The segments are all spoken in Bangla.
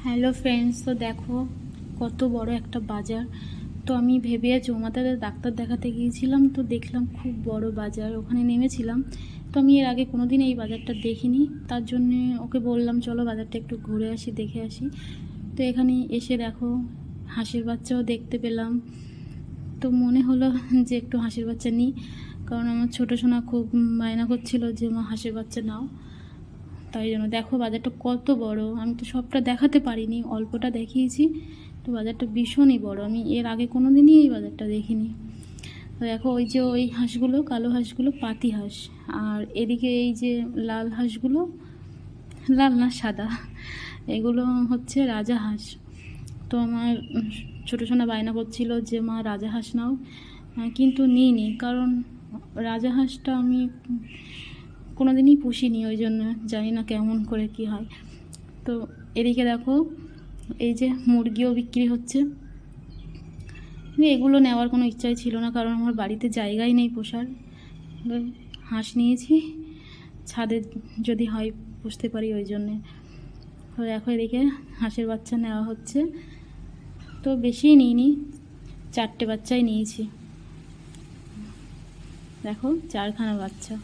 হ্যালো ফ্রেন্ডস, তো দেখো কত বড় একটা বাজার। তো আমি ভেবে চৌমাথাতে ডাক্তার দেখাতে গিয়েছিলাম, তো দেখলাম খুব বড় বাজার, ওখানে নেমেছিলাম। তো আমি এর আগে কোনো দিন এই বাজারটা দেখিনি, তার জন্যে ওকে বললাম চলো বাজারটা একটু ঘুরে আসি, দেখে আসি। তো এখানে এসে দেখো হাঁসের বাচ্চাও দেখতে পেলাম। তো মনে হলো যে একটু হাঁসের বাচ্চা নিই, কারণ আমার ছোটো সোনা খুব বায়না করছিল যে মা হাঁসের বাচ্চা নাও। তাই জন্য দেখো বাজারটা কত বড়। আমি তো সবটা দেখাতে পারিনি, অল্পটা দেখিয়েছি। তো বাজারটা ভীষণই বড়, আমি এর আগে কোনো দিনই এই বাজারটা দেখিনি। তো দেখো ওই যে ওই হাঁসগুলো, কালো হাঁসগুলো পাতি হাঁস, আর এদিকে এই যে লাল হাঁসগুলো, লাল না সাদা, এগুলো হচ্ছে রাজা হাঁস। তো আমার ছোটো সোনা বায়না করছিল যে মা রাজা হাঁস নাও, কিন্তু নিইনি, কারণ রাজা হাঁসটা আমি কোনো দিনই পুষিনি, ওই জন্য জানি না কেমন করে কি হয়। তো এদিকে দেখো এই যে মুরগিও বিক্রি হচ্ছে। এগুলো নেওয়ার কোনো ইচ্ছাই ছিল না, কারণ আমার বাড়িতে জায়গাই নেই পোষার। হাঁস নিয়েছি, ছাদে যদি হয় পুষতে পারি, ওই জন্যে। তো দেখো এদিকে হাঁসের বাচ্চা নেওয়া হচ্ছে। তো বেশিই নিইনি, 4টে বাচ্চাই নিয়েছি। দেখো 4খানা বাচ্চা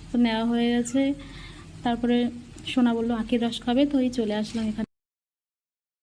তো নেওয়া হয়ে গেছে। তারপরে সোনা বললো আখের রস খাবে, তো এই চলে আসলাম এখানে।